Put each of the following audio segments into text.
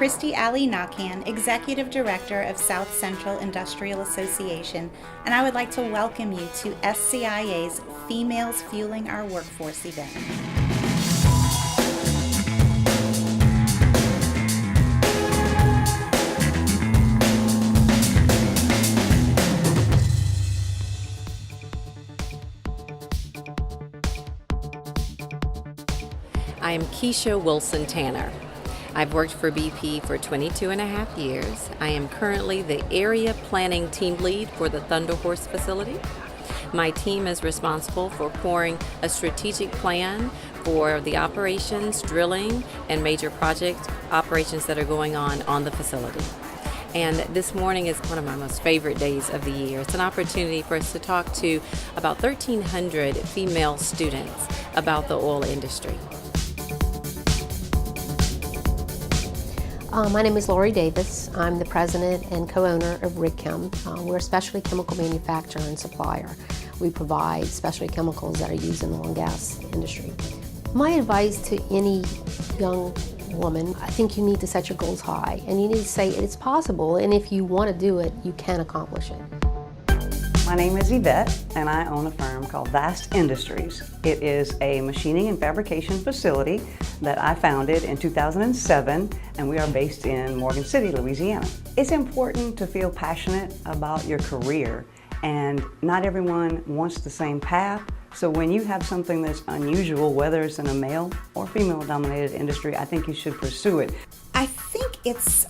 Christy Alley Nakan, Executive Director of South Central Industrial Association, and I would like to welcome you to SCIA's Females Fueling Our Workforce event. I am Keisha Wilson Tanner. I've worked for BP for 22 and a half years. I am currently the Area Planning Team Lead for the Thunder Horse facility. My team is responsible for pouring a strategic plan for the operations, drilling, and major project operations that are going on the facility. And this morning is one of my most favorite days of the year. It's an opportunity for us to talk to about 1,300 female students about the oil industry. My name is Lori Davis. I'm the president and co-owner of RigChem. We're a specialty chemical manufacturer and supplier. We provide specialty chemicals that are used in the oil and gas industry. My advice to any young woman, I think you need to set your goals high and you need to say it's possible, and if you want to do it, you can accomplish it. My name is Yvette, and I own a firm called Vast Industries. It is a machining and fabrication facility that I founded in 2007, and we are based in Morgan City, Louisiana. It's important to feel passionate about your career, and not everyone wants the same path. So when you have something that's unusual, whether it's in a male or female-dominated industry, I think you should pursue it. I think it's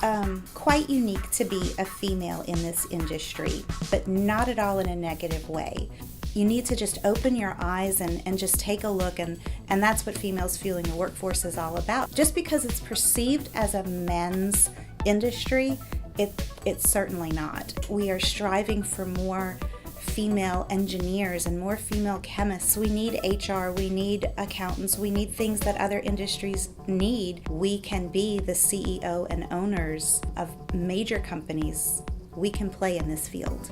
quite unique to be a female in this industry, but not at all in a negative way. You need to just open your eyes and just take a look, and that's what Females Fueling the Workforce is all about. Just because it's perceived as a men's industry, it's certainly not. We are striving for more female engineers and more female chemists. We need HR, we need accountants, we need things that other industries need. We can be the CEO and owners of major companies. We can play in this field.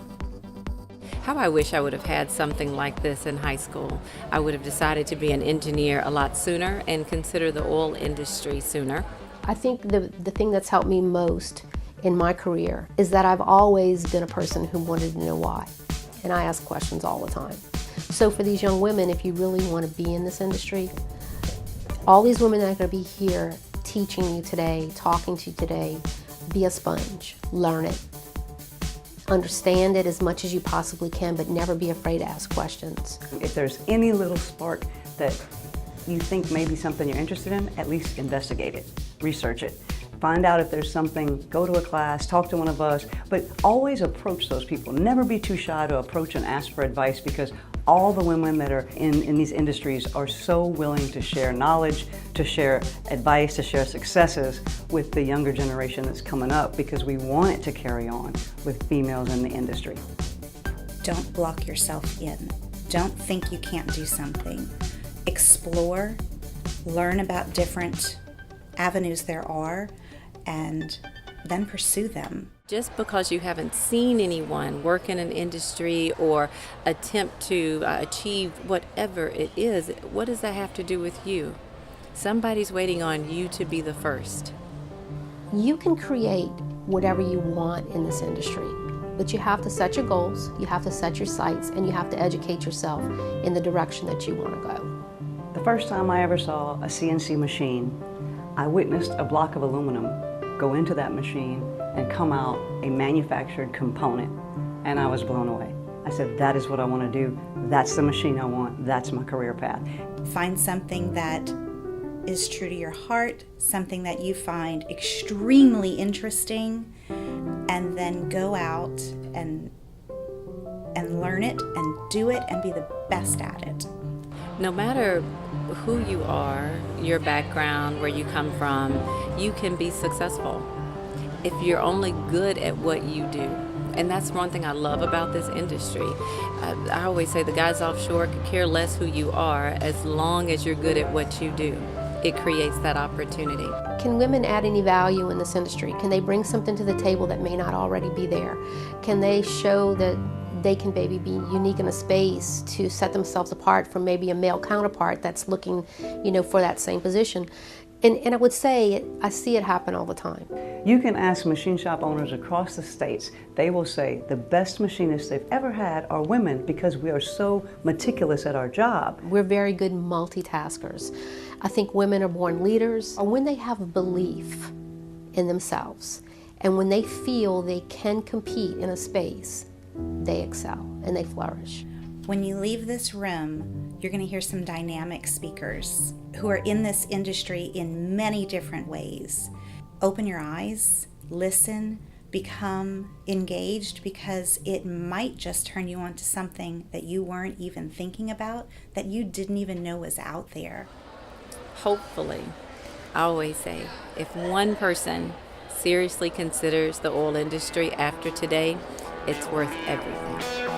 How I wish I would have had something like this in high school. I would have decided to be an engineer a lot sooner and consider the oil industry sooner. I think the thing that's helped me most in my career is that I've always been a person who wanted to know why. And I ask questions all the time. So for these young women, if you really want to be in this industry, all these women that are going to be here teaching you today, talking to you today, be a sponge, learn it. Understand it as much as you possibly can, but never be afraid to ask questions. If there's any little spark that you think may be something you're interested in, at least investigate it, research it. Find out if there's something, go to a class, talk to one of us, but always approach those people. Never be too shy to approach and ask for advice, because all the women that are in these industries are so willing to share knowledge, to share advice, to share successes with the younger generation that's coming up, because we want it to carry on with females in the industry. Don't block yourself in. Don't think you can't do something. Explore, learn about different avenues there are, and then pursue them. Just because you haven't seen anyone work in an industry or attempt to achieve whatever it is, what does that have to do with you? Somebody's waiting on you to be the first. You can create whatever you want in this industry, but you have to set your goals, you have to set your sights, and you have to educate yourself in the direction that you want to go. The first time I ever saw a CNC machine, I witnessed a block of aluminum go into that machine and come out a manufactured component, and I was blown away. I said, that is what I want to do. That's the machine I want. That's my career path. Find something that is true to your heart, something that you find extremely interesting, and then go out and learn it and do it and be the best at it. No matter who you are, your background, where you come from, you can be successful if you're only good at what you do. And that's one thing I love about this industry. I always say the guys offshore could care less who you are as long as you're good at what you do. It creates that opportunity. Can women add any value in this industry? Can they bring something to the table that may not already be there? Can they show that they can maybe be unique in a space to set themselves apart from maybe a male counterpart that's looking, for that same position? And I would say, I see it happen all the time. You can ask machine shop owners across the states. They will say the best machinists they've ever had are women because we are so meticulous at our job. We're very good multitaskers. I think women are born leaders, or when they have belief in themselves, and when they feel they can compete in a space, they excel and they flourish. When you leave this room, you're going to hear some dynamic speakers who are in this industry in many different ways. Open your eyes, listen, become engaged, because it might just turn you on to something that you weren't even thinking about, that you didn't even know was out there. Hopefully, I always say, if one person seriously considers the oil industry after today, it's worth everything.